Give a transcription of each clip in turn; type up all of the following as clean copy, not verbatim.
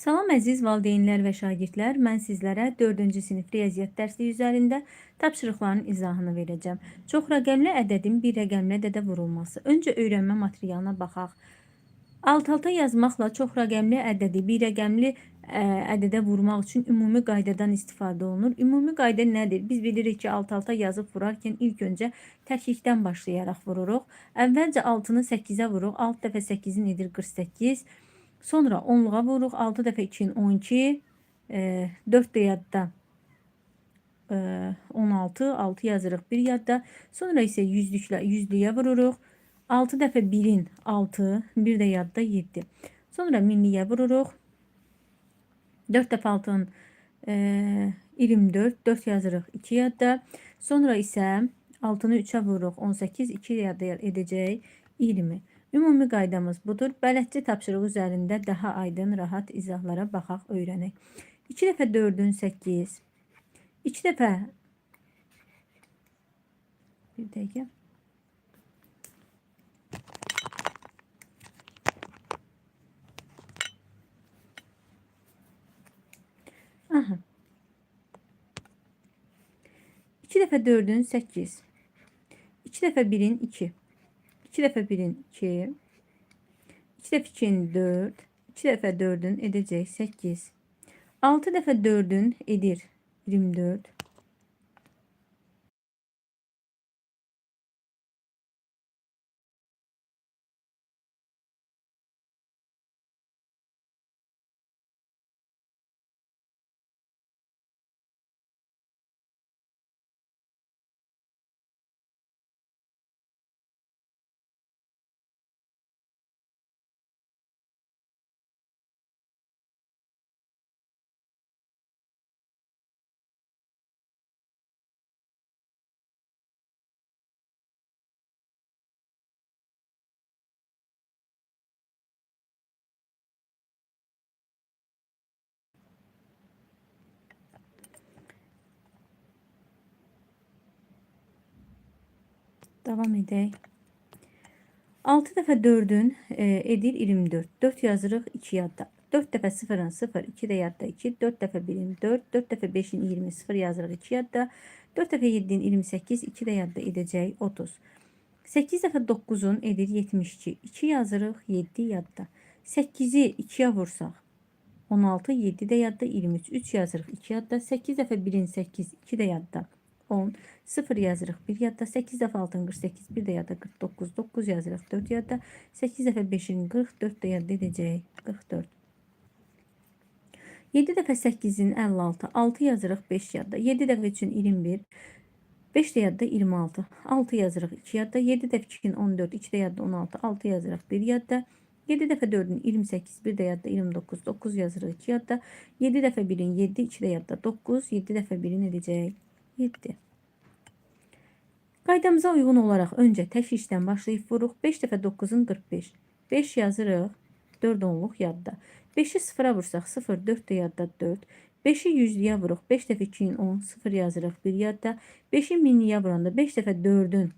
Salam əziz valideynlər və şagirdlər, mən sizlərə 4-cü sinif riyaziyyat dərsliyi üzərində tapşırıqların izahını verəcəm. Çox rəqəmli ədədin bir rəqəmli ədədə vurulması. Öncə öyrənmə materialına baxaq. Alt-alta yazmaqla çox rəqəmli ədədi bir rəqəmli ədədə vurmaq üçün ümumi qaydadan istifadə olunur. Ümumi qayda nədir? Biz bilirik ki, alt-alta yazıb vurarkən ilk öncə təklikdən başlayaraq vururuq. Əvvəlcə 6-nı 8-ə vururuq. 6 dəfə 8-in edir 48. Sonra 10'luğa vururuq. 6 dəfə 2'nin 12. 4 də yadda 16. 6 yazırıq bir yadda. Sonra isə yüzlüyə vururuq. 6 dəfə 1'in 6. Bir də yadda 7. Sonra minliyə vururuq. 4 dəfə 6'nın 24. 4 yazırıq 2 yadda. Sonra isə 6'nı 3'ə vururuq. 18. 2 yadda edəcək 20. Ümumi qaydamız budur. Bələdçi tapşırığı üzərində daha aydın, rahat izahlara baxaq, öyrənək. 2 dəfə 4'ün 8. 2 dəfə bir dəqiqə. Aha. 2 dəfə 4'ün 8. 2 dəfə 1'in 2. 2 dəfə 1'in 2. 2 dəfə 2'nin 4. 2 dəfə 4'ün edəcək 8. 6 dəfə 4'ün edir 24. Davam edək. 6 dəfə 4'ün edir 24. 4 yazırıq 2 yadda. 4 dəfə 0'ın 0, 2 də yadda 2. 4 dəfə 1'in 4. 4 dəfə 5'in 20, 0 yazırıq 2 yadda. 4 dəfə 7'in 28, 2 də yadda edəcək 30. 8 dəfə 9'un edir 72. 2 yazırıq 7 yadda. 8'i 2'yə vursaq 16, 7 də yadda 23. 3 yazırıq 2 yadda. 8 dəfə 1'in 8, 2 də yadda 10. 0 yazırıq 1 yadda. 8 dəfə 6'ın 48, 1 də yadda 49. 9 yazırıq 4 yadda. 8 dəfə 5'in 40, 4 də yadda edəcək 44. 7 dəfə 8'in 56, 6 yazırıq 5 yadda. 7 dəfə 3'ün 21, 5 də yadda 26. 6 yazırıq 2 yadda. 7 dəfə 2'nin 14, 2 də yadda 16. 6 yazırıq 1 yadda. 7 dəfə 4'ün 28, 1 də yadda 29. 9 yazırıq 2 yadda. 7 dəfə 1'in 7, 2 də yadda 9. 7 dəfə 1'in edəcək 7. Qaydamıza uyğun olaraq öncə tək işdən başlayıb vururuq. 5 dəfə 9'un 45. 5 yazırıq 4 onluq yadda. 5'i 0'a vursaq 0, 4 də yadda 4. 5'i yüzlüyə vururuq. 5 dəfə 2'nin 10, 0 yazırıq 1 yadda. 5'i minliyə vuranda 5 dəfə 4'ün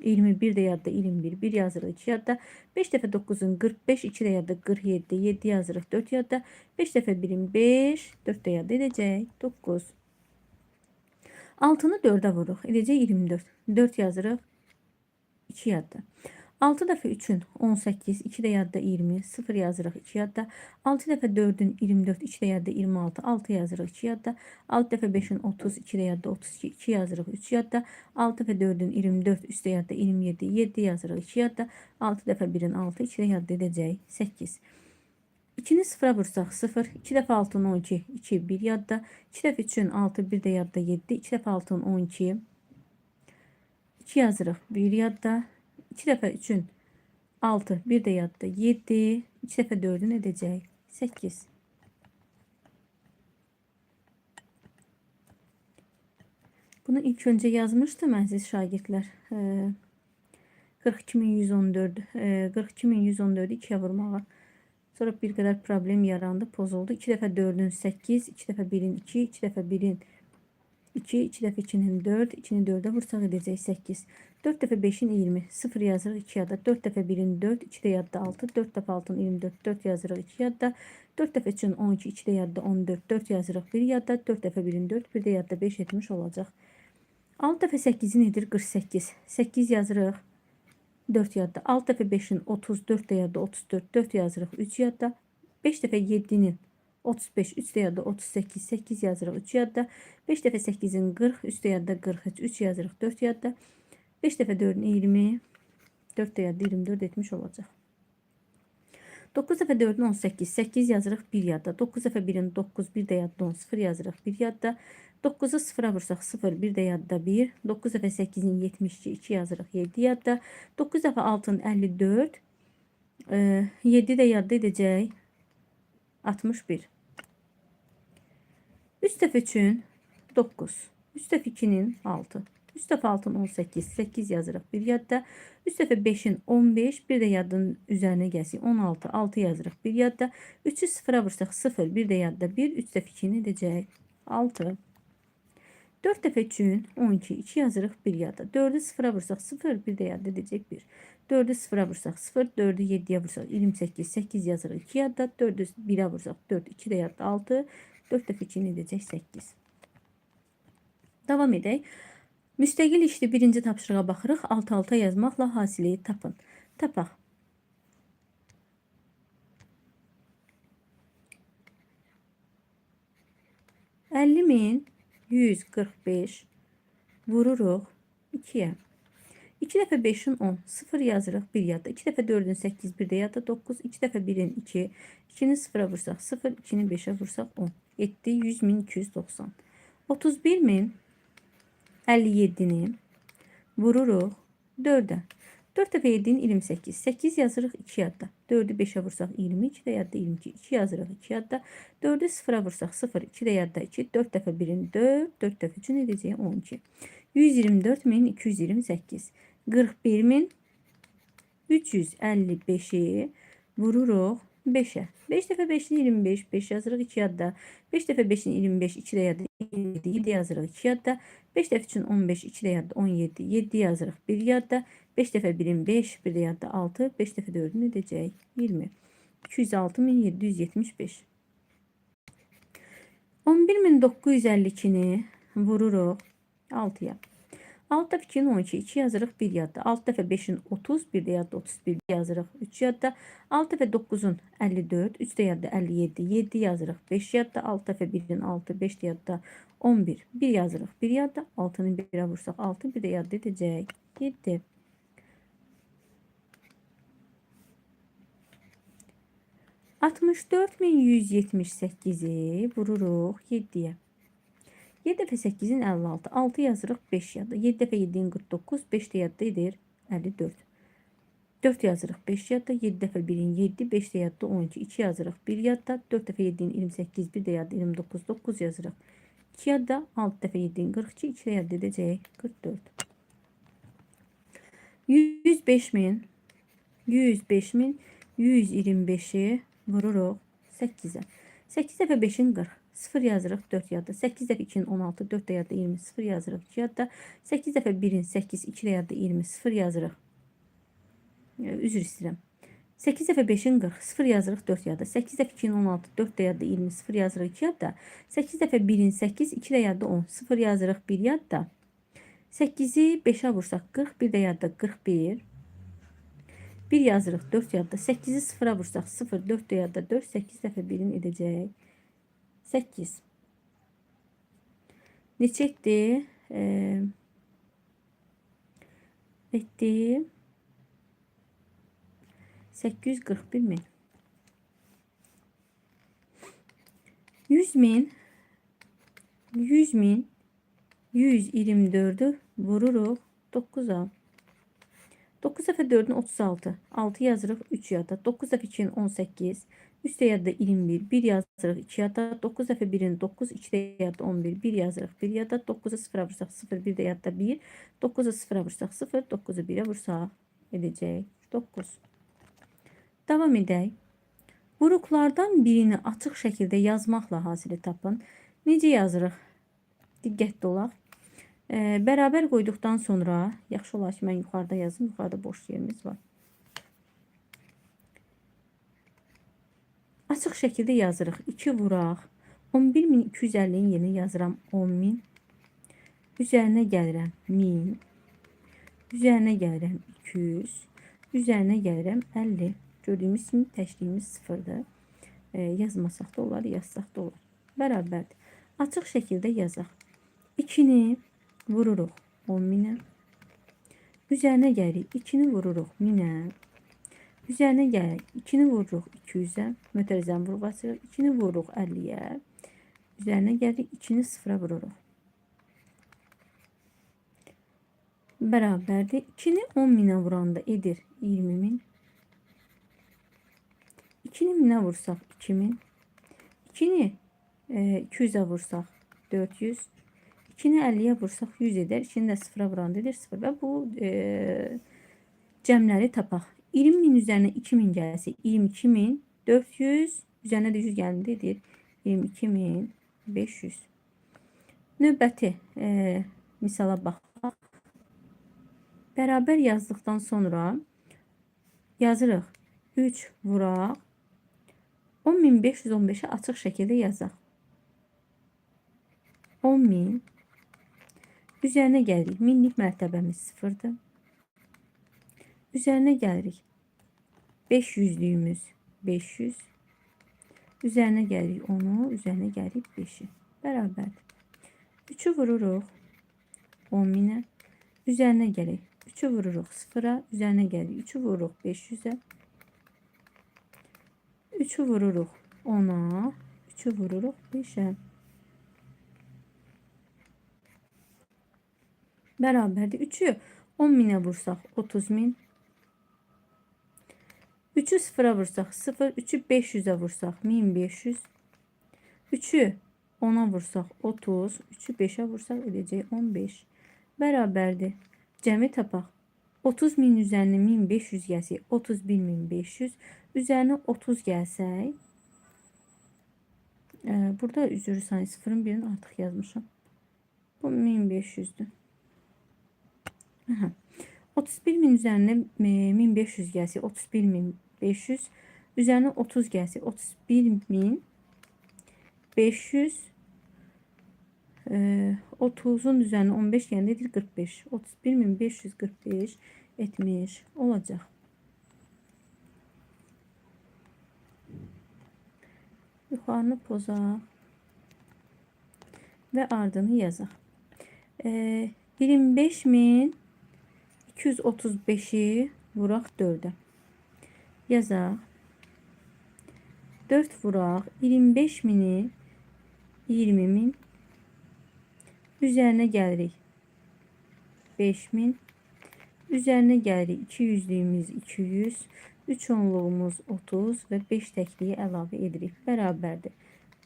21 də yadda 21, 1 yazırıq 2 yadda. 5 dəfə 9'un 45, 2 də yadda 47, 7 yazırıq 4 yadda. 5 dəfə 1'in 5, 4 də yadda edəcək 9. 6'nı 4'ə vururuq. Edəcək 24. 4 yazırıq 2 yadda. 6 dəfə 3'ün 18, 2 də yadda 20, 0 yazırıq 2 yadda. 6 dəfə 4'ün 24, 2 də yadda 26, 6 yazırıq 2 yadda. 6 dəfə 5'in 30, 2 də yadda 32, 2 yazırıq 3 yadda. 6 dəfə 4'ün 24, 3 də yadda 27, 7 yazırıq 2 yadda. 6 dəfə 1'in 6, 2 də yadda edəcək 8. 2'ni 0'a vursaq 0, 2 dəfə 6'nın 12, 2, 1 yadda. 2 dəfə 3'ün 6, 1 də yadda 7, 2 dəfə 6'nın 12, 2 yazırıq 1 yadda. 2 dəfə 3'ün 6, 1 də yadda 7, 2 dəfə 4'ün edəcək 8. Bunu ilk öncə yazmışdım əziz şagirdlər. 42114, 42114'ü 2'yə vurmağa. Sonra bir qədər problem yarandı, pozuldu. 2 dəfə 4'ün 8, 2 dəfə 1'in 2, 2 dəfə 1'in 2, 2 dəfə 2-nin 4, 2-ni 4-ə vursaq edəcək 8. 4 dəfə 5-in 20, 0 yazırıq 2 yadda. 4 dəfə 1-in 4, 2 də yadda 6. 4 dəfə 6-nın 24, 4 yazırıq 2 yadda. 4 dəfə 3-ün 12, 2 də yadda 14, 4 yazırıq 1 yadda. 4 dəfə 1-in 4, 1 də yadda 5 etmiş olacaq. 6 dəfə 8-in edir 48. 8 yazırıq 4 yadda. 6 dəfə 5-in 30, 4 də yadda 34, 4 yazırıq 3 yadda. 5 dəfə 7-nin 35, 3 də yadda 38, 8 yazırıq 3 yadda. 5 dəfə 8-in 40, 3 də yadda 43, 3 yazırıq 4 yadda. 5 dəfə 4-ün 20, 4 də yadda 24 etmiş olacaq. 9 dəfə 4-ün 18, 8 yazırıq 1 yadda. 9 dəfə 1-in 9, 1 də yadda 10, 0 yazırıq 1 yadda. 9-u 0-a vursaq 0, 1 də yadda 1. 9 dəfə 8-in 72, 2 yazırıq 7 yadda. 9 dəfə 6-nın 54, 7 də yadda edəcək 61. 3 dəfə 3-ün 9, 3 dəfə 2-nin 6, 3 dəfə 6-nın 18, 8 yazırıq 1 yadda. 3 dəfə 5-in 15, bir də yadın üzərinə gəlsin 16, 6 yazırıq 1 yadda. 3-ü 0-a vursaq 0, bir də yadda 1, 3 dəfə 2-ni edəcək 6. 4 dəfə 3-ün 12, 2 yazırıq 1 yadda. 4-ü 0-a vursaq 0, bir də yadda edəcək 1. 4-ü 0-a vursaq 0, 4-ü 7-yə vursaq 28, 8 yazırıq 2 yadda. 4-ü 1-ə vursaq 4, 2 də yadda 6, 4 dəfə 2-ni edəcək 8. Davam edək. Müstəqil işli birinci tapşırığa baxırıq. Alt-alta yazmaqla hasili tapın. Tapaq. 50.145 vururuq 2-yə. 2 dəfə 5-in 10, 0 yazırıq 1 yadda. 2 dəfə 4-ün 8, 1 də yadda 9. 2 dəfə 1-in 2, 2-ni 0-a vursaq 0, 2-ni 5-ə vursaq 10. Etdi 100.290. 31.057-ni vururuq 4-ə. 4 dəfə 7-in 28, 8 yazırıq 2 yadda. 4-ü 5-ə vursaq 20, 2 də yadda 22, 2 yazırıq 2 yadda. 4-ü 0-a vursaq 0, 2 də yadda 2, 4 dəfə 1-in 4, 4 dəfə 3-ün edəcək 12. 124.228. 41.355-i vururuq 5-ə. 5 dəfə 5-in 25, 5 yazırıq 2 yadda. 5 dəfə 5-in 25, 2 də yadda 27, 7 yazırıq 2 yadda. 5 dəfə 3-ün 15, 2 də yadda 17, 7 yazırıq 1 yadda. 5 dəfə 1-in 5, 1 də yadda 6, 5 dəfə 4-ün edəcək 20. 206.775. 11.952-ni vururuq 6-ya. 6 dəfə 2-nin 12, 2 yazırıq 1 yadda. 6 dəfə 5-in 30, 1 də yadda 31 yazırıq 3 yadda. 6 dəfə 9-un 54, 3 də yadda 57, 7 yazırıq 5 yadda. 6 dəfə 1-in 6, 5 də yadda 11, 1 yazırıq 1 yadda. 6-nı 1-ə vursaq 6, bir də yadda edəcək 7. 64.178-i vururuq 7-yə. 7 dəfə 8-in 56, 6 yazırıq 5 yadda. 7 dəfə 7-in 49, 5 də yadda edir 54. 4 yazırıq 5 yadda. 7 dəfə 1-in 7, 5 də yadda 12, 2 yazırıq 1 yadda. 4 dəfə 7-in 28, 1 də yadda 29, 9 yazırıq 2 yadda. 6 dəfə 7-in 42, 2 də yadda edəcək 44. 105.125-i vururuq 8-ə. 8 dəfə 5-in 40, 0 yazırıq 4 yadda. 8 dəfə 2-in 16, 4 də yadda 20, 0 yazırıq 2 yadda. 8 dəfə 1-in 8, 2 də yadda 20, 0 yazırıq. Üzr istəyirəm. 8 dəfə 5-in 40, 0 yazırıq 4 yadda. 8 dəfə 2-in 16, 4 də yadda 20, 0 yazırıq 2 yadda. 8 dəfə 1-in 8, 2 də yadda 10, 0 yazırıq 1 yadda. 8-i 5-ə vursaq 40, bir də yadda 41. 1 yazırıq 4 yadda. 8-i 0-a vursaq 0, 4 də yadda 4, 8 dəfə 1-in edəcək 8. Neçə etdi? Etdi 841.000. 100.000 124'ü vururuq 9-a. 9 dəfə 4-ün 36, 6 yazırıq 3 yadda. 9 dəfə 2-nin 18, 3 də yadda 21, 1 yazırıq 2 yadda. 9 dəfə 1-in 9, 2 də yadda 11, 1 yazırıq 1 yadda. 9-a 0-a vursaq 0, 1 də yadda 1. 9-a 0-a vursaq 0, 9-u 1-ə vursaq edəcək 9. Davam edək. Vuruqlardan birini açıq şəkildə yazmaqla hasili tapın. Necə yazırıq? Diqqətli olaq. Bərabər qoyduqdan sonra, yaxşı olar ki, mən yuxarıda yazım. Yuxarıda boş yerimiz var. Açıq şəkildə yazırıq. 2 vuraq. 11.250-nin yerinə yazıram 10.000. Üzərinə gəlirəm 1000. Üzərinə gəlirəm 200. Üzərinə gəlirəm 50. Gördüyümüz kimi təşliyimiz sıfırdır. Yazmasaq da olar, yazsaq da olar. Bərabərdir. Açıq şəkildə yazaq. 2-ni vururuq 10.000-ə. Üzərinə gəlirik 2-ni vururuq 1000-ə. Üzərinə gəlirik 2-ni vururuq 200-ə. Mötərizəni vuruq açırıq. 2-ni vururuq 50-yə. Üzərinə gəlirik 2-ni 0-a vururuq. Bərabərdir. 2-ni 10.000-ə vuranda edir 20.000. 2-ni 1000-ə vursaq 2000. 2-ni 200-ə vursaq 400. 2-ni 50-yə vursaq 100 edər. 2-ni də 0-a vuranda edir 0. Və bu cəmləri tapaq. 20.000 üzərinə 2000 gəlsə 22.400. Üzərinə də 100 gəlində edir 22.500. Növbəti misala baxaq. Bərabər yazdıqdan sonra yazırıq. 3 vuraq. 10.515-i açıq şəkildə yazaq. 10.000. Üzərinə gəlirik. Minlik mərtəbəmiz 0-dır. Üzərinə gəlirik. 500-lüyümüz 500. Üzərinə gəlirik 10-u. Üzərinə gəlirik 5-i. Bərabərdir. 3-ü vururuq 10.000-ə. Üzərinə gəlirik. 3-ü vururuq 0-a. Üzərinə gəlirik. 3-ü vururuq 500-ə. 3'ü vururuq 10'a, 3'ü vururuq 5'ə. Bərabərdir. 3'ü 10.000'ə vursaq 30.000. 3'ü 0'a vursaq 0. 3'ü 500'ə vursaq 1500. 3'ü 10'a vursaq 30. 3'ü 5'ə vursaq edəcək 15. Bərabərdir. Cəmi tapaq. 30.000 üzərinə 1500 gəlsək 31.500. Üzərinə 30 gəlsək. Burada üzürü sayı 0'ın birini artıq yazmışam. Bu 1500'dür. 31.000 üzərinə 1500 gəlsək 31.500. Üzərinə 30 gəlsək 31.500. 30'un üzerine 15 geldi 45. 31.545 etmiş olacak. Yuxarını pozaq və ardını yazaq. 25.235'i vuraq 4'ə. Yazaq. 4 vuraq 25.000'i 20.000. Üzerine gəlirik 5000. Üzerine gəlirik 200'lüyümüz 200. 3 onluğumuz 30 və 5 təkliyi əlavə edirik. Bərabərdir.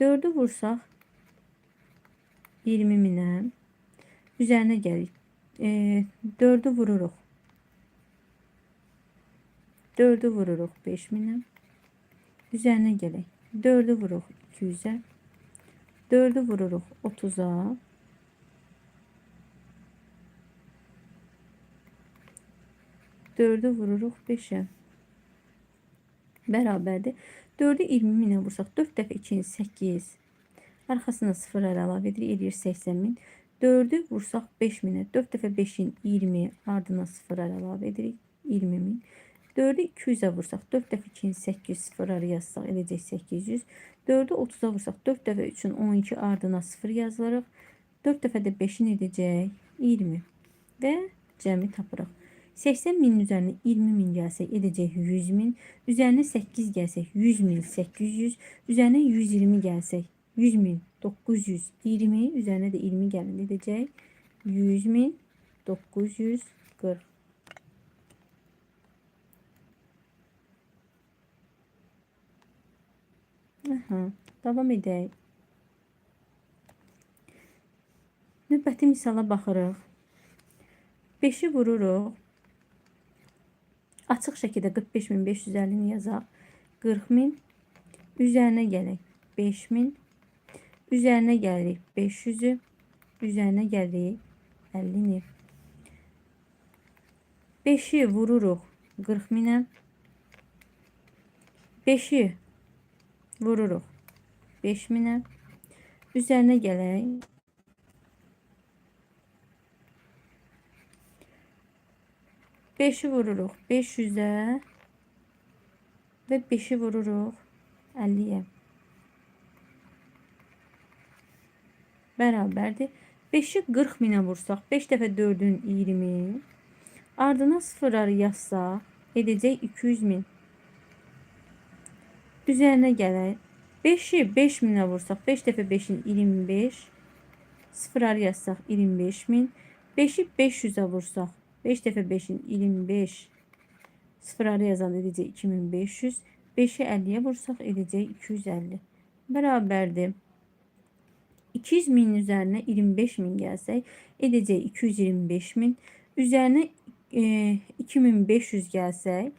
4'ü vursaq 20.000'ə. Üzerine gəlirik. 4'ü vururuq. 4'ü vururuq 5000'ə. Üzerine gələk. 4'ü vururuq 200'ə. 4'ü vururuq 30'a. 4'ü vururuq 5'ə. Bərabərdir. 4'ü 20.000'ə vursaq 4 dəfə 2'nin 8. Arxasına 0 əlavə edirik. Edir 80.000. 4'ü vursaq 5.000'ə. 4 dəfə 5'in 20. Ardına 0 əlavə edirik. 20.000. 4'ü 200'ə vursaq 4 dəfə 2'nin 8. 0 yazsaq edəcək 800. 4'ü 30'a vursaq 4 dəfə 3'ün 12. Ardına 0 yazılırıq. 4 dəfə də 5'in edəcək 20. Və cəmi tapırıq. 80.000'in üzerine 20.000 gelsek edecek 100.000. Üzerine 8 gelsek 100.000 800. Üzerine 120 gelsek 100.000 920. Üzerine de 20 gelin edecek 100.000 940. Davam edək. Növbəti misala baxırıq. 5'i vururuq. Açıq şəkildə 45.550'ni yazaq. 40.000. Üzərinə gələk 5.000. Üzərinə gəlirik 500'ü. Üzərinə gəlirik 50-ni. 5-i vururuq 40 minə. 5-i vururuq 5 minə. Üzərinə gələk. 5'i vururuq 500'ə və 5'i vururuq 50'yə. Bərabərdir. 5'i 40 minə vursaq, 5 dəfə 4'ün 20. Ardına sıfırları yazsaq, edəcək 200 min. Üzərinə gələk. 5'i 5 minə vursaq, 5 dəfə 5'in 25. Sıfırları yazsaq 25 min. 5'i 500'ə vursaq, 5 dəfə 5'in 25. Sıfırları yazanda edəcək 2500. 5'i 50'yə vursaq edəcək 250. Bərabərdir. 200 min üzərinə 25 min gəlsək edəcək 225 min. Üzərinə 2500 gəlsək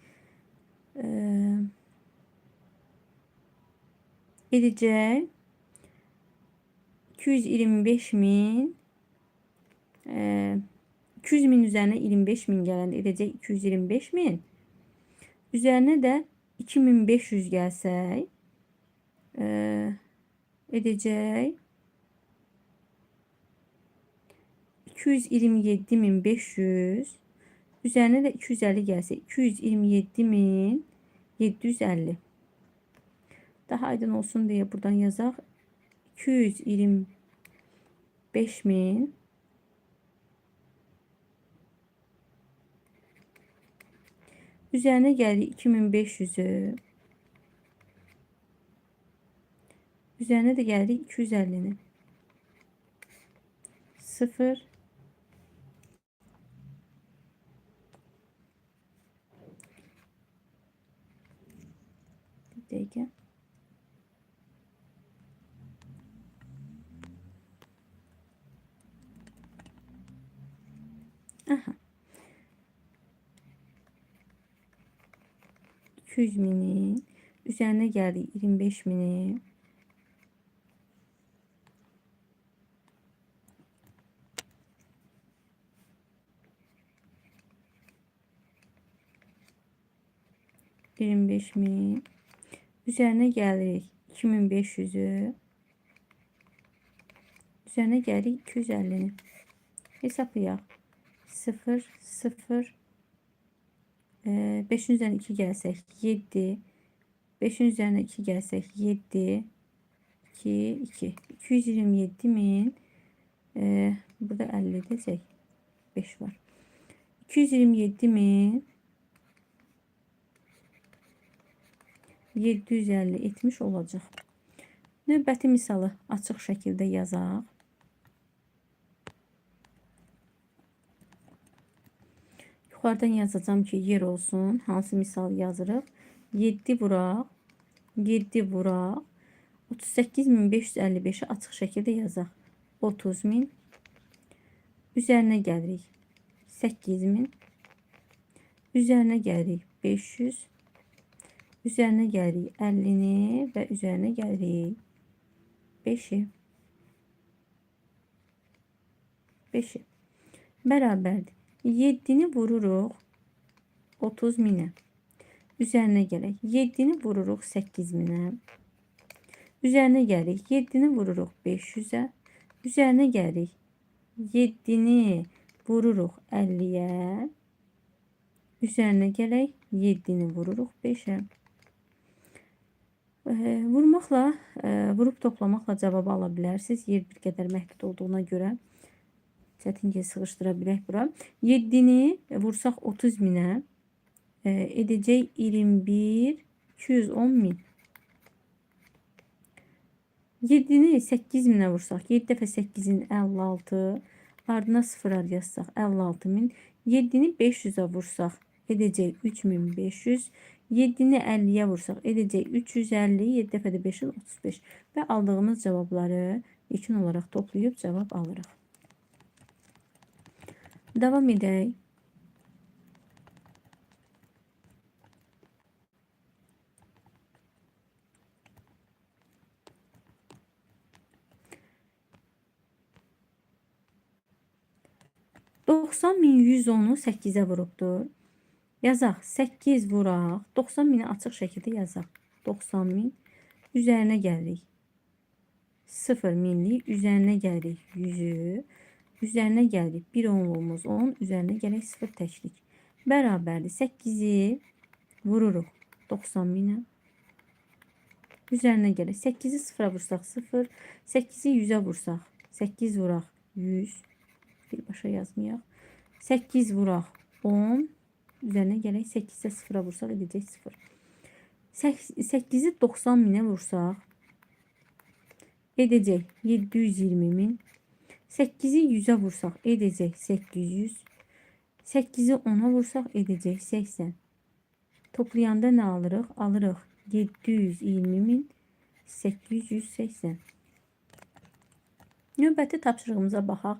edəcək 225 min. 200 min üzərinə 25 min gələndə edəcək 225 min. Üzərinə də 2500 gəlsək edəcək 227.500. Üzərinə də 250 gəlsə 227.750. Daha aydın olsun deyə buradan yazaq. 225 min. Üzərinə gəlirik 2500'ü. Üzərinə də gəlirik 250'ni. 0 dəqiqə. Aha. 200 mini. Üzərinə gəldik 25 mini. $25.000. Üzərinə gəlirik 2500'ü. Üzərinə gəlirik 250'ni. Hesablayaq. 0 0 5'in üzərinə 2 gəlsək 7. 5'in üzərinə 2 gəlsək 7 2 2 227.000. Burada 50 desək 5 var. 227.000 750 etmiş olacaq. Növbəti misalı açıq şəkildə yazaq. Yuxarıdan yazacağım ki, yer olsun. Hansı misal yazırıq? 7 vuraq. 7 vuraq. 38.555'i açıq şəkildə yazaq. 30.000. Üzərinə gəlirik. 8.000. Üzərinə gəlirik. 500. Üzərinə gəlirik 50'ni və üzərinə gəlirik 5'i. 5'i. Bərabərdir. 7'ni vururuq 30.000'ə. Üzərinə gələk. 7'ni vururuq 8.000'ə. Üzərinə gəlirik. 7'ni vururuq 500'ə. Üzərinə gəlirik. 7'ni vururuq 50'yə. Üzərinə gələk. 7'ni vururuq 5'ə. Vurmaqla, vurub toplamaqla cavabı ala bilərsiniz. Yer bir qədər məhdud olduğuna görə çətin ki, sığışdıra bilək bura. 7'ni vursaq 30.000'ə edəcək 21.210.000. 7'ni 8.000'ə vursaq 7 dəfə 8'in 56. Ardına sıfırlar yazsaq 56.000. 7'ni 500'ə vursaq edəcək 3500. 7'ni 50'yə vursaq edəcək 350. 7 dəfə də 5'in 35. Və aldığımız cavabları yekun olaraq toplayıb cavab alırıq. Davam edək. 90.110'u 8'ə vurubdur. Yazaq 8 vuraq. 90.000'i açıq şəkildə yazaq. 90.000 üzərinə gəlirik. 0 minlik üzərinə gəlirik 100'ü. Üzərinə gəlirik 1 onluğumuz 10. Üzərinə gələk 0 təklik. Bərabərdir 8'i vururuq 90.000'ə. Üzərinə gələk 8'i 0'a vursaq 0. 8'i 100'ə vursaq 8 vuraq 100. Birbaşa yazmayaq. 8 vuraq 10. Üzərinə gələk 8'ə 0'a vursaq edəcək 0. 8'i 90.000'ə vursaq edəcək 720.000. 8'i 100'ə vursaq edəcək 800. 8'i 10'a vursaq edəcək 80. Toplayanda nə alırıq? Alırıq 720.880. Növbəti tapşırığımıza baxaq.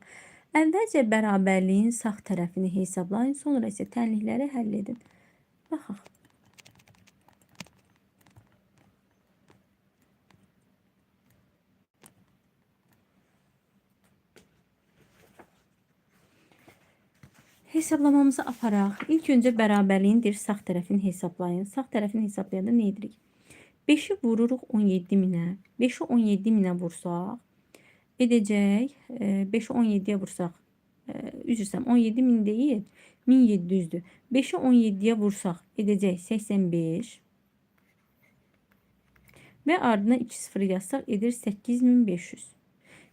Əvvəlcə bərabərliyin sağ tərəfini hesablayın, sonra isə tənlikləri həll edin. Baxaq. Hesablamamızı aparaq. İlk öncə bərabərliyin sağ tərəfini hesablayın. Sağ tərəfini hesablayanda nə edirik? 5'i vururuq 17.000'ə. 5'i 17.000'ə vursaq edəcək. 5'i 17'yə vursaq. Üzürsəm 17.000 deyil. 1700'dür. 5'i 17'yə vursaq edəcək 85. Və ardına 2 sıfır yazsaq edir 8500.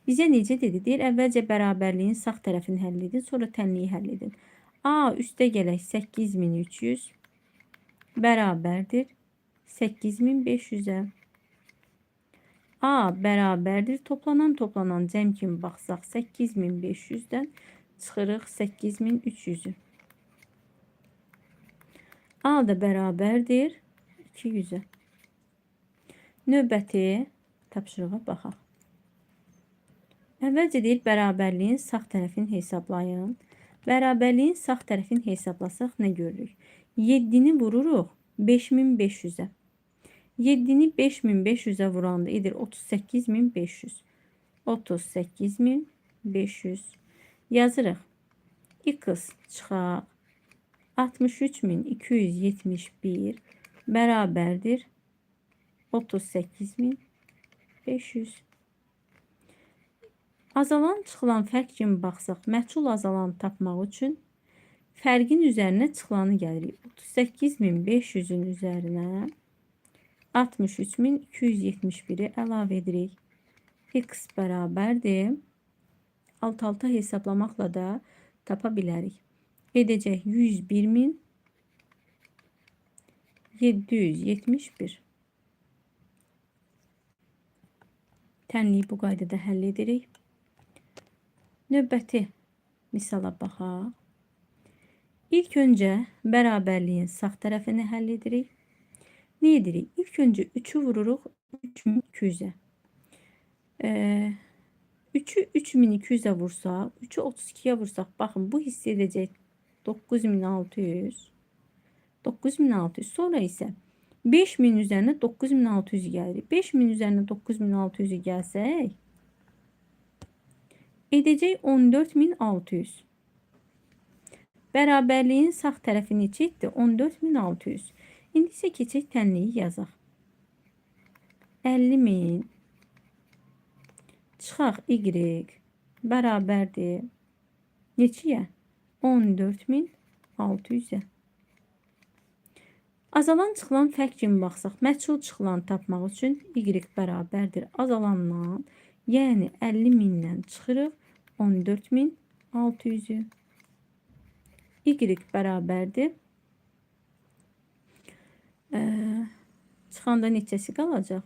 Bizə necə dedi? Deyir, əvvəlcə bərabərliyin sağ tərəfini həll edin, sonra tənliyi həll edin. A üstə gələk 8300 bərabərdir 8500'ə. A bərabərdir toplanan cəm kimi baxsaq 8500'dən çıxırıq 8300'ü. A da bərabərdir 200'ə. Növbəti tapşırığa baxaq. Əvvəlcə deyil, bərabərliyin sağ tərəfini hesablayın. Bərabərliyin sağ tərəfini hesablasaq nə görürük? 7'ni vururuq 5500'ə. 7'ni 5500'ə vuranda edir 38500. 38500 yazırıq. X çıxaq. 63271 bərabərdir 38500. Azalan çıxılan fərq kimi baxsaq, məchul azalan tapmaq üçün fərqin üzərinə çıxılanı gəlirik. 38500'ün üzərinə 63271'i əlavə edirik. X bərabərdir. Alt-alta hesablamaqla da tapa bilərik. Edəcək 101.771. Tənliyi bu qaydada həll edirik. Növbəti misala baxaq. İlk öncə bərabərliyin sağ tərəfini həll edirik. Nə edirik? İlk öncə 3'ü vururuq 3200'ə. 3'ü 3200'ə vursaq, 3'ü 32'yə vursaq, baxın bu hiss edəcək 9600. 9600. Sonra isə 5000 üzərinə 9600 gəlirik. 5000 üzərinə 9600 gəlsək edəcək 14600. Bərabərliyin sağ tərəfi neçədir? 14600. İndi isə keçək tənliyi yazaq. 50.000 çıxaq Y bərabərdir neçəyə? 14600'ə. Azalan çıxılan fərq kimi baxsaq, məchul çıxılan tapmaq üçün Y bərabərdir azalandan, yəni 50.000'dən çıxırıq 14600'ü. Y bərabərdir. Çıxanda neçəsi qalacaq?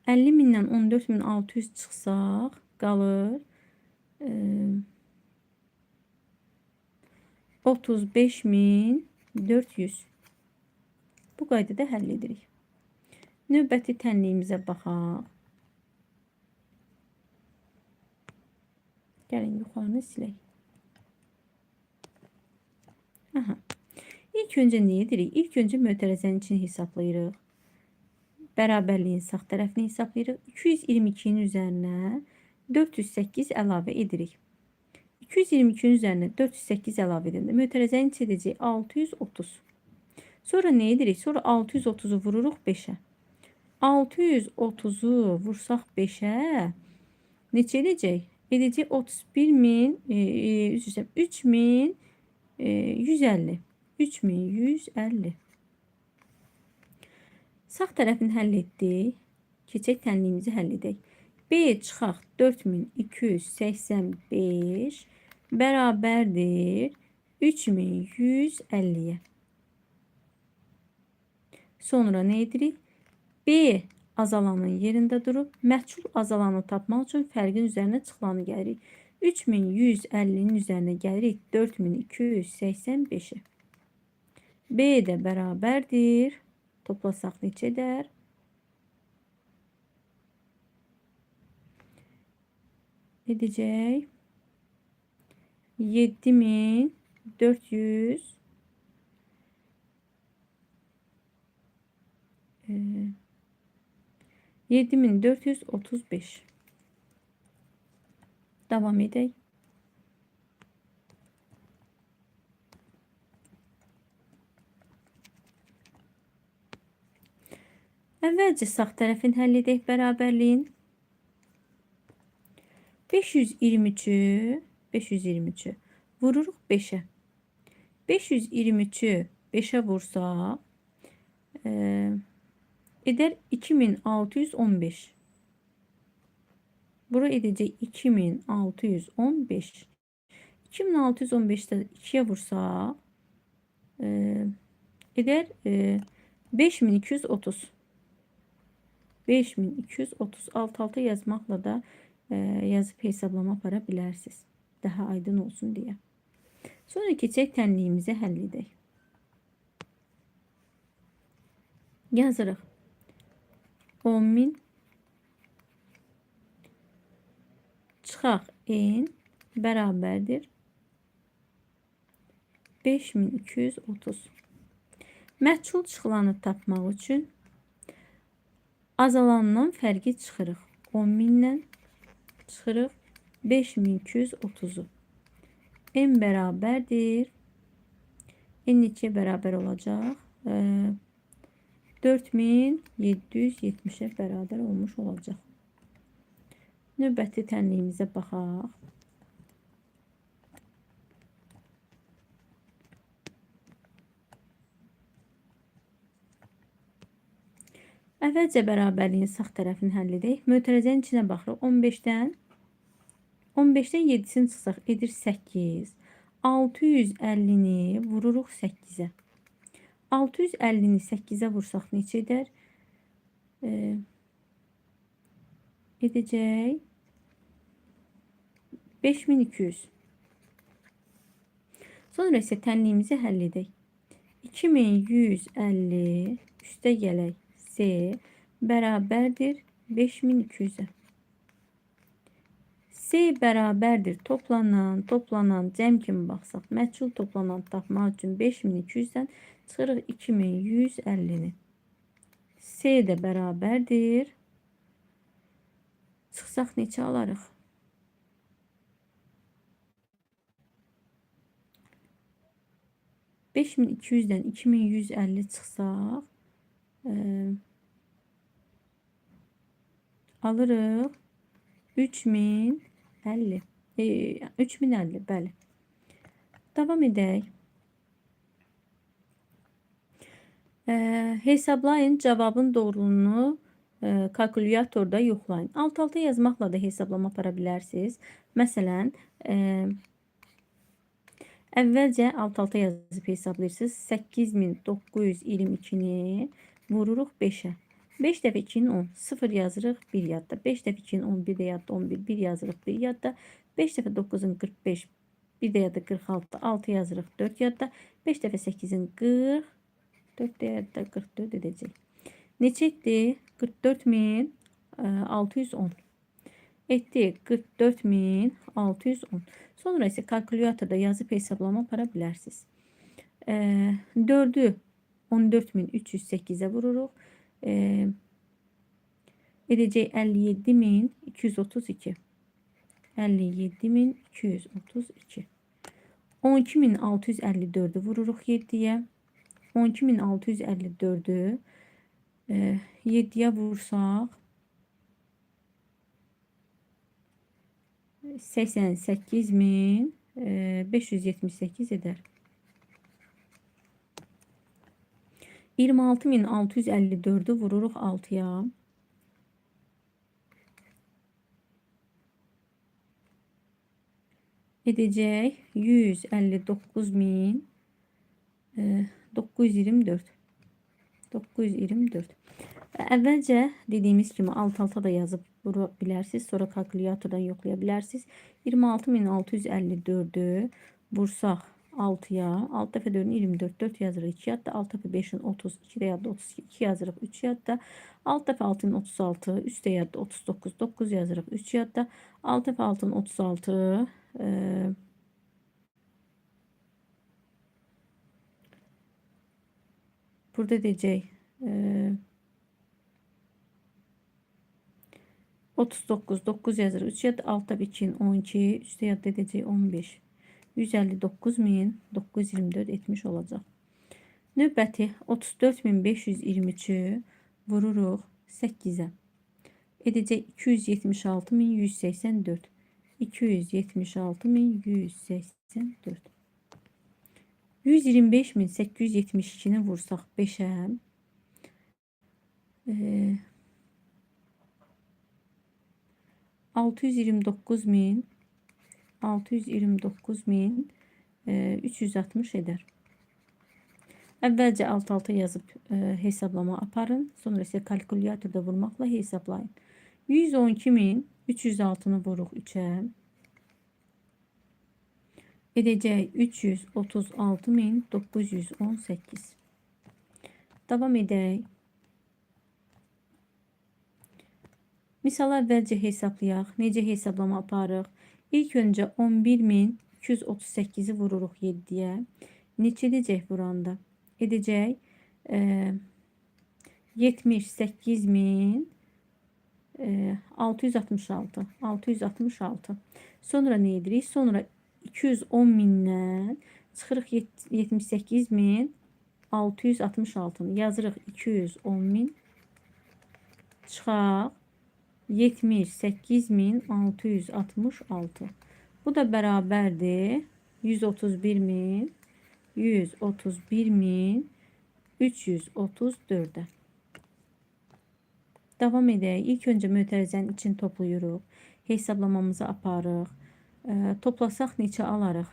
50.000'dən 14600 çıxsaq qalır 35.400. Bu qaydada həll edirik. Növbəti tənliyimizə baxaq. Gəlin yuxarını silək. İlk öncə nə edirik? İlk öncə mötərizənin içini hesablayırıq. Bərabərliyin sağ tərəfini hesablayırıq. 222-nin üzərinə 408 əlavə edirik. 222-nin üzərinə 408 əlavə edəndə mötərizəni neçə edəcək? 630. Sonra nə edirik? Sonra 630-u vururuq 5-ə. 630-u vursaq 5-ə neçə edəcək? Edəcək 31.000, 3150. 3150. Sağ tərəfini həll etdik. Keçək tənliyimizi həll edək. B çıxaq 4285 bərabərdir 3150-yə. Sonra nə edirik? B azalanın yerində durub, məhsul azalanı tapmaq üçün fərqin üzərinə çıxılanı gəlirik. 3150-nin üzərinə gəlirik 4285-i. B də bərabərdir. Toplasaq neçə edər? Edəcək 7400 7435. Davam edək. Əvvəlcə sağ tərəfin həll edək bərabərliyin. 523'ü vururuq 5'ə. 523'ü 5'ə vursaq edər 2615. Bura edəcək 2615. 2615'də 2'yə vursaq edər 5230. 5230 alt-alta yazmaqla da yazıb hesablama apara bilərsiniz. Daha aydın olsun deyə. Sonra keçək tənliyimizi həll edək. Yazırıq. 10.000 çıxaq n bərabərdir 5230. Məhsul çıxılanı tapmaq üçün azalandan fərqi çıxırıq. 10.000-dən çıxırıq 5230'u. N bərabərdir. N neçəyə bərabər olacaq? 4770'ə bərabər olmuş olacaq. Növbəti tənliyimizə baxaq. Əvvəlcə bərabərliyin sağ tərəfini həll edək. Mötərizənin içinə baxırıq. 15'dən 7'sini çıxsaq edir 8. 650'ni vururuq 8'ə. 650'ni 8'ə vursaq neçə edər? Edəcək 5200. Sonra isə tənliyimizi həll edək. 2150 üstə gələk C bərabərdir 5200'ə. C bərabərdir toplanan cəm kimi baxsaq, məhsul toplanan tapmaq üçün 5200'dən çıxırıq 2150'ni. C də bərabərdir. Çıxsaq neçə alarıq? 5200'dən 2150 çıxsaq alırıq 3050. 3050, bəli. Davam edək. Hesablayın, cavabın doğruluğunu kalkulyatorda yoxlayın. Alt-alta yazmaqla da hesablama apara bilərsiniz. Məsələn, əvvəlcə alt-alta yazıb hesablayırsınız. 8922'ni vururuq 5'ə. 5 dəfə 2'nin 10. 0 yazırıq 1 yadda. 5 dəfə 2'nin 11 də yadda 11. 1 yazırıq 1 yadda. 5 dəfə 9'un 45. 1 də yadda 46. 6 yazırıq 4 yadda. 5 dəfə 8'in 40. 4 də yadda 44 edəcək. Neçə etdi? 44610. Etdi 44610. Sonra isə kalkulyatorda yazıb hesablama apara bilərsiniz. 4'ü 14308'ə vururuq. Edəcək 57.232. 57.232. 12.654'ü vururuq 7'yə. 12.654'ü 7'yə vursaq 88.578 eder. 26.654'ü vururuq 6'ya. Edəcək 159.924. 924. Əvvəlcə dediyimiz kimi alt-alta da yazıb vura bilərsiniz. Sonra kalkulyatordan yoxlaya bilərsiniz. 26.654'ü vursaq 6'ya. 6 dəfə 4'ün 24. 4 yazırıq 2 yadda. 6 dəfə 5'in 30. 2 də yadda 32. 2 yazırıq 3 yadda. 6 dəfə 6'ın 36. 3 də yadda 39. 9 yazırıq 3 yadda. 6 dəfə 6'ın 36. Burada edəcək 39, 9 yazırıq 3 yadda. 6 dəfə 2'nin 12. 3 də yadda edəcək 15. 159.924 etmiş olacaq. Növbəti 34.523'ü vururuq 8'ə. Edəcək 276.184. 276.184. 125.872'ni vursaq 5'ə. 629.360 eder. Əvvəlcə alt-alta yazıb hesablama aparın. Sonra isə kalkulyatorda vurmaqla hesablayın. 112.306'nı vuruq 3'ə. Edəcək 336.918. Davam edək. Misal əvvəlcə hesablayaq. Necə hesablama aparıq? İlk öncə 11.238'i vururuq 7'yə. Neçə edəcək vuranda? Edəcək 78.666. 666. Sonra nə edirik? Sonra 210.000'dən çıxırıq 78.666'nı. Yazırıq 210.000 çıxaq 78.666. Bu da bərabərdir 131.334'ə. Davam edək. İlk öncə mötərizənin için toplayırıq. Hesablamamızı aparırıq. Toplasaq neçə alarıq?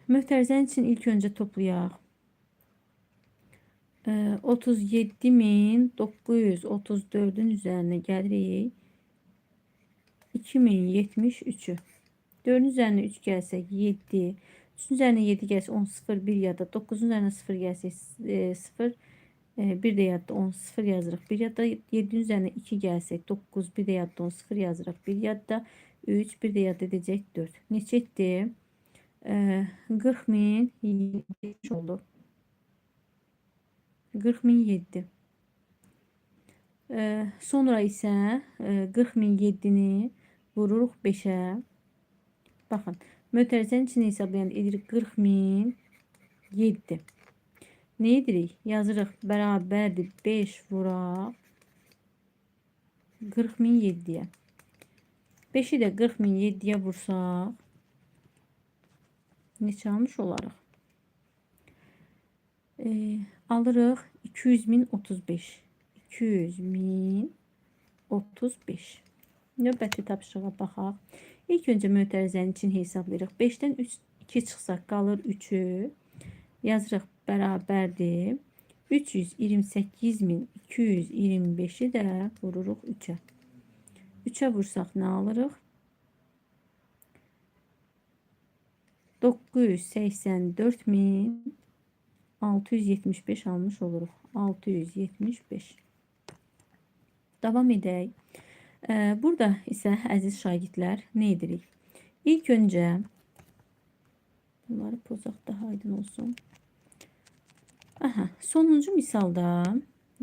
Mötərizənin için ilk öncə toplayaq. 37.934'ün üzərinə gəlirik. 2073'ü. 4'ün üzərinə 3 gəlsək 7. 3'ün üzərinə 7 gəlsə 10, 0, 1 yadda. 9'un üzərinə 0 gəlsək 0, 1 də yadda 10, 0 yazırıq. 1 yadda. 7'nin üzərinə 2 gəlsək 9, 1 də yadda 10, 0 yazırıq. 1 yadda. 3, 1 də yadda edəcək 4. Neçə etdi? 40.007 oldu. 40.007. Sonra isə 40.007'ni vururuq 5'ə. Baxın, mötərizənin içini hesablayan edirik 40.007. Ne edirik? Yazırıq bərabərdir 5 vuraq 40.007'yə. 5'i də 40.007'yə vursaq neçə almış olarıq? Alırıq 200.035. 200.035. Növbəti tapşırığa baxaq. İlk öncə mötərizənin için hesablayırıq. 5'dən 2 çıxsaq qalır 3'ü. Yazırıq bərabərdir 328.225'i də vururuq 3'ə. 3'ə vursaq nə alırıq? 984.675 almış oluruq. 675. Davam edək. Burada isə əziz şagirdlər nə edirik? İlk öncə Bunları pozaq daha aydın olsun. Aha, sonuncu misalda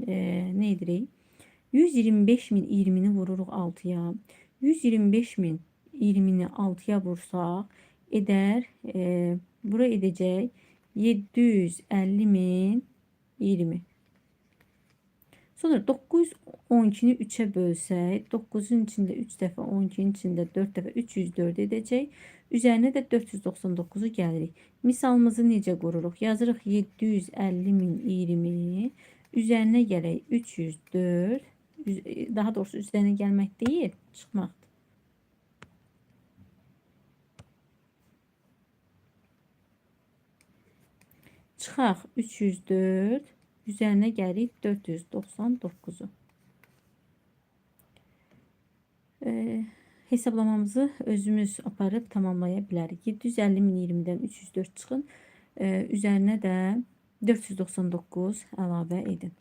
ne edirik? 125.000 20'ni vururuq 6'ya. 125.000 20'ni 6'ya vursaq edər, bura edəcək 750.000 20. Sonra 912'ni 3'e bölsək, 9'un içində 3 dəfə, 12'nin içində 4 dəfə 304 edəcək. Üzərinə də 499'u gəlirik. Misalımızı necə qururuq? Yazırıq 750.000 20. Üzərinə gələk 304. Daha doğrusu üzərinə gəlmək deyil, çıxmaqdır. Çıxaq 304. Üzərinə gəlirik 499'u. Hesablamamızı özümüz aparıb tamamlaya bilərik. 750.000 20'dən 304 çıxın. Üzərinə də 499 əlavə edin.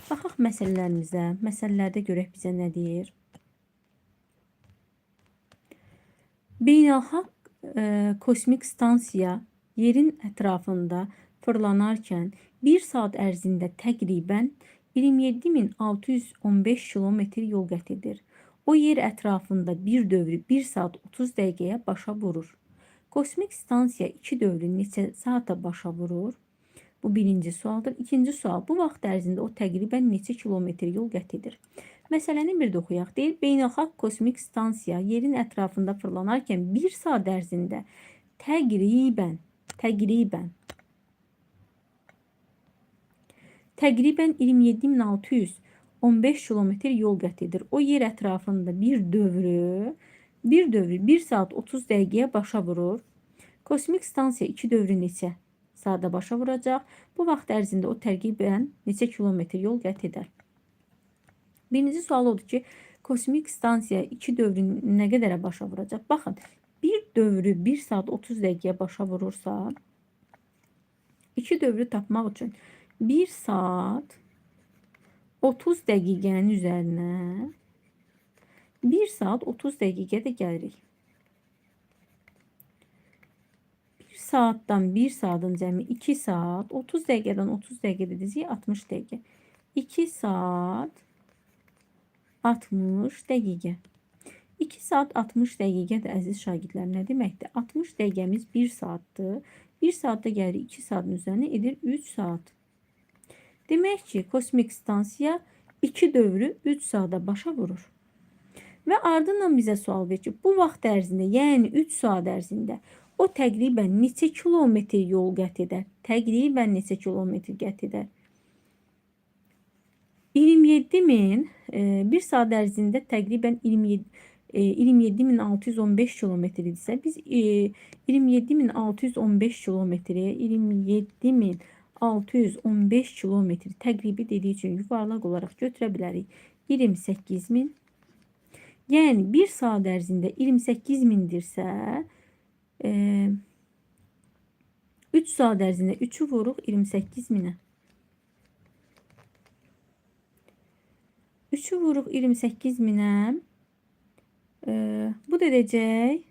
Baxaq məsələlərimizə. Məsələlərdə görək bizə nə deyir. Beynəlxalq kosmik stansiya yerin ətrafında fırlanarkən 1 saat ərzində təqribən 27.615 kilometr yol qət edir. O yer ətrafında bir dövrü 1 saat 30 dəqiqəyə başa vurur. Kosmik stansiya 2 dövrü neçə saata başa vurur? Bu birinci sualdır. İkinci sual. Bu vaxt ərzində o təqribən neçə kilometr yol qət edir? Məsələni bir də oxuyaq. Deyir, beynəlxalq kosmik stansiya yerin ətrafında fırlanarkən 1 saat ərzində təqribən 27.615 kilometr yol qət edir. O yer ətrafında bir dövrü 1 saat 30 dəqiqəyə başa vurur. Kosmik stansiya 2 dövrü neçə saata başa vuracaq? Bu vaxt ərzində o təqribən neçə kilometr yol qət edər? Birinci sual odur ki, kosmik stansiya 2 dövrü nə qədərə başa vuracaq? Baxın, bir dövrü 1 saat 30 dəqiqəyə başa vurursa, 2 dövrü tapmaq üçün 1 saat 30 dəqiqənin üzərinə 1 saat 30 dəqiqə də gəlirik. 1 saatdan 1 saatın cəmi 2 saat, 30 dəqiqədən 30 dəqiqə dedəcək 60 dəqiqə. 2 saat 60 dəqiqə. 2 saat 60 dəqiqə də əziz şagirdlər nə deməkdir? 60 dəqiqəmiz 1 saatdır. 1 saatda gəlir 2 saatın üzərinə edir 3 saat. Demək ki, kosmik stansiya 2 dövrü 3 saata başa vurur. Və ardından bizə sual verir ki, bu vaxt ərzində, yəni 3 saat ərzində o təqribən neçə kilometr yol qət edər? Təqribən neçə kilometr qət edər? 27.000 1 saat ərzində təqribən 27.615 kilometr idisə, biz 27.615 kilometri 27.615 kilometr təqribi dediyi üçün yuvarlaq olaraq götürə bilərik. 28.000. Yəni 1 saat ərzində 28.000-dirsə, 3 saat ərzində 3'ü vuruq 28.000'ə. 3'ü vuruq 28.000'ə. Bu da edəcək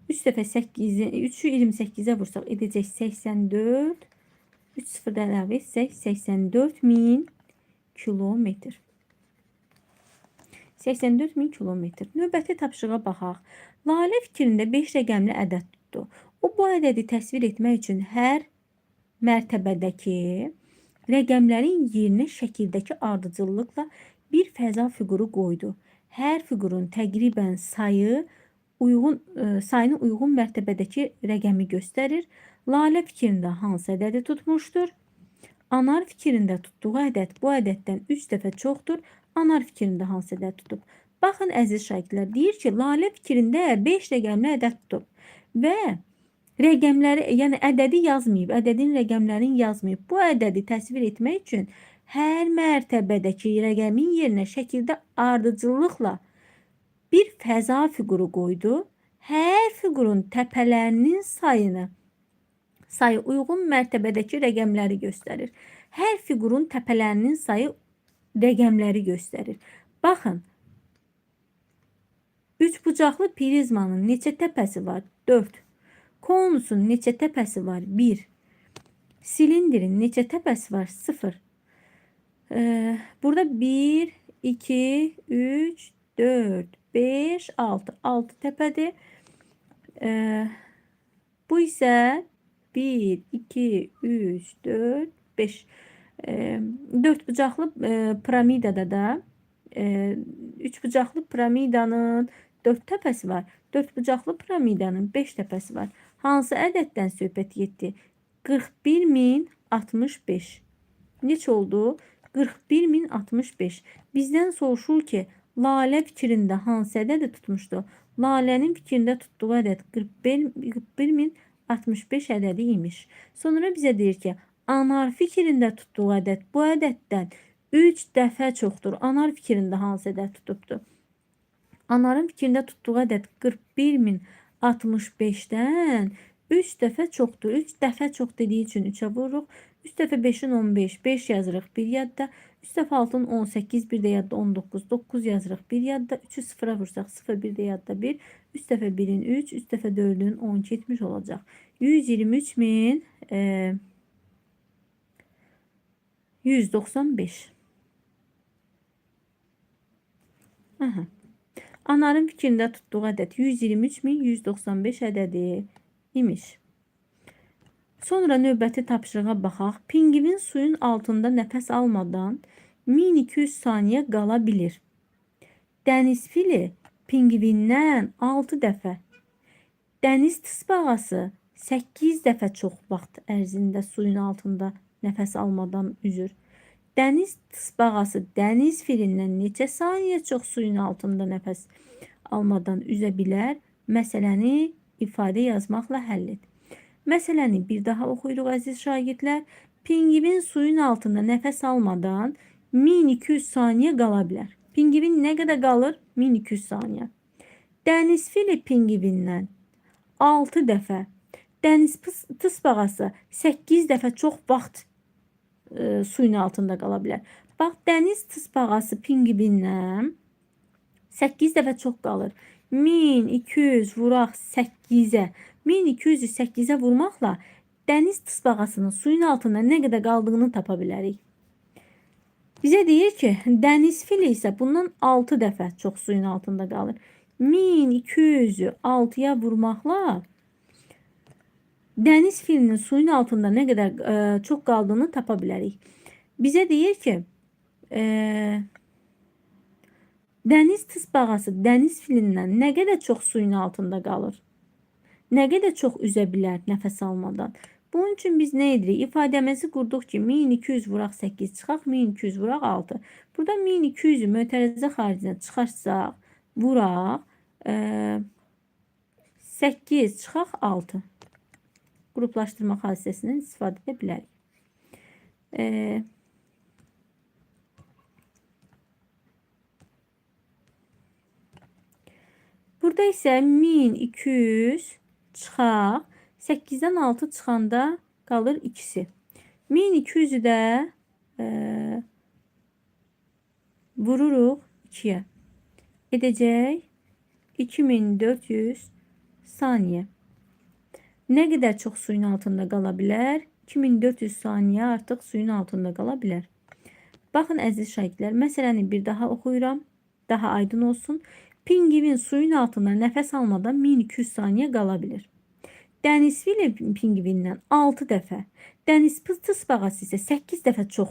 3 dəfə 8'i 3'ü 28'ə vursaq edəcək 84. 3 sıfırda əlavə etsək 84.000 kilometr. 84.000 kilometr. Növbəti tapşırığa baxaq. Lalə fikrində 5 rəqəmli ədəd tutdu. O bu ədədi təsvir etmək üçün hər mərtəbədəki rəqəmlərin yerinə şəkildəki ardıcıllıqla bir fəza fiquru qoydu. Hər fiqurun təqribən sayını uyğun mərtəbədəki rəqəmi göstərir. Lalə fikrində hansı ədədi tutmuşdur? Anar fikrində tutduğu ədəd bu ədəddən 3 dəfə çoxdur. Anar fikrində hansı ədəd tutub? Baxın əziz şagirdlər, deyir ki, Lalə fikrində 5 rəqəmli ədəd tutub və rəqəmləri, yəni ədədi yazmayıb, ədədin rəqəmlərini yazmayıb. Bu ədədi təsvir etmək üçün hər mərtəbədəki rəqəmin yerinə şəkildə ardıcıllıqla bir fəza fiquru qoydu. Hər fiqurun təpələrinin sayı uyğun mərtəbədəki rəqəmləri göstərir. Hər fiqurun təpələrinin sayı rəqəmləri göstərir. Baxın, üçbucaqlı prizmanın neçə təpəsi var? 4. Konusun neçə təpəsi var? 1. Silindirin neçə təpəsi var? 0. Burada 1, 2, 3, 4, 5, 6. 6 təpədir. Bu isə 1, 2, 3, 4, 5. 4 bucaqlı piramidada da 3 bucaqlı piramidanın 4 təpəsi var. 4 bucaqlı piramidanın 5 təpəsi var. Hansı ədəddən söhbət getdi? 41.065. Neçə oldu? 41.065. Bizdən soruşur ki, Lalə fikrində hansı ədədi tutmuşdu? Lalənin fikrində tutduğu ədəd 41.065 ədədi imiş. Sonra bizə deyir ki, Anar fikrində tutduğu ədəd bu ədəddən 3 dəfə çoxdur. Anar fikrində hansı ədəd tutubdu? Anarın fikrində tutduğu ədəd 41.065-dən 3 dəfə çoxdur. 3 dəfə çox dediyi üçün 3'ə vururuq. 3 dəfə 5'in 15, 5 yazırıq 1 yadda. 3 dəfə 6'ın 18, 1 də yadda 19, 9 yazırıq 1 yadda. 3'ü 0'a vursaq 0, 1 də yadda 1. 3 dəfə 1'in 3, 3 dəfə 4'ün 12 etmiş olacaq. 123.195. Aha. Anarın fikrində tutduğu ədəd 123.195 ədədi imiş. Sonra növbəti tapşırığa baxaq. Pingvin suyun altında nəfəs almadan 1200 saniyə qala bilir. Dəniz fili pingvindən 6 dəfə, dəniz tısbağası 8 dəfə çox vaxt ərzində suyun altında nəfəs almadan üzür. Dəniz tısbağası dəniz filindən neçə saniyə çox suyun altında nəfəs almadan üzə bilər? Məsələni ifadə yazmaqla həll et. Məsələni bir daha oxuyuruq əziz şagirdlər. Pingvin suyun altında nəfəs almadan 1200 saniyə qala bilər. Pingvin nə qədər qalır? 1200 saniyə. Dəniz fili pingvindən 6 dəfə, dəniz tısbağası 8 dəfə çox vaxt suyun altında qala bilər. Bax, dəniz tısbağası pingvindən 8 dəfə çox qalır. 1200 vuraq 8'ə. 1200'ü 8'ə vurmaqla dəniz tısbağasının suyun altında nə qədər qaldığını tapa bilərik. Bizə deyir ki, dəniz fili isə bundan 6 dəfə çox suyun altında qalır. 1200'ü 6'ya vurmaqla dəniz filinin suyun altında nə qədər çox qaldığını tapa bilərik. Bizə deyir ki, dəniz tısbağası dəniz filindən nə qədər çox suyun altında qalır? Nə qədər çox üzə bilər nəfəs almadan? Bunun üçün biz nə edirik? İfadəmizi qurduq ki, 1200 vuraq 8 çıxaq, 1200 vuraq 6. Burada 1200'ü mötərizə xaricinə çıxarsaq, vuraq 8 çıxaq 6. Qruplaşdırma xassəsindən istifadə edə bilərik. Burada isə 1200 çıxaq, 8'dən 6 çıxanda qalır 2'si. 1200'ü də vururuq 2'yə. Edəcək 2400 saniyə. Nə qədər çox suyun altında qala bilər? 2400 saniyə artıq suyun altında qala bilər. Baxın əziz şagirdlər, məsələni bir daha oxuyuram. Daha aydın olsun. Pingvin suyun altında nəfəs almadan 1200 saniyə qala bilir. Dəniz fili pingvindən 6 dəfə, dəniz tısbağası isə 8 dəfə çox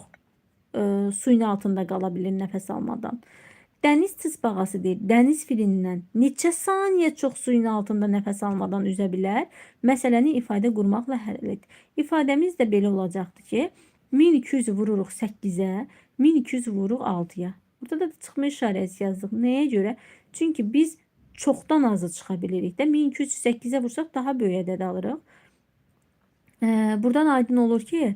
suyun altında qala bilir nəfəs almadan. Dəniz tısbağası deyir, dəniz filindən neçə saniyə çox suyun altında nəfəs almadan üzə bilər? Məsələni ifadə qurmaqla həll et. İfadəmiz də belə olacaqdır ki, 1200'ü vururuq 8'ə, 1200'ü vururuq 6'ya. Burada da çıxma işarəsi yazdıq. Nəyə görə? Çünki biz çoxdan azı çıxa bilirik də. 1208'ə vursaq daha böyük ədəd alırıq. Buradan aydın olur ki,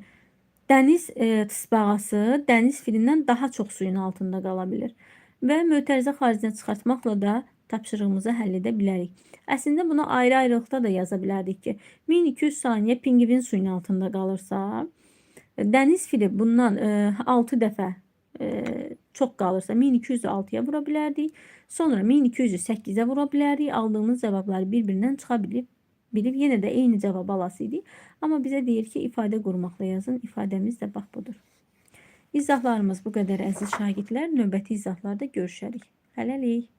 dəniz tısbağası dəniz filindən daha çox suyun altında qala bilir. Və mötərizə xaricinə çıxartmaqla da tapşırığımızı həll edə bilərik. Əslində buna ayrı-ayrılıqda da yaza bilərdik ki, 1200 saniyə pingvin suyun altında qalırsa, dəniz fili bundan 6 dəfə çox qalırsa 1200'ü 6'ya vura bilərdik. Sonra 1200'ü 8'ə vura bilərdik. Aldığımız cavablar bir-birindən çıxa bilib. bilib. Yenə də eyni cavab alası idi. Amma bizə deyir ki, ifadə qurmaqla yazın. İfadəmiz də bax budur. İzahlarımız bu qədər əziz şagirdlər. Növbəti izahlarda görüşərik. Hələlik.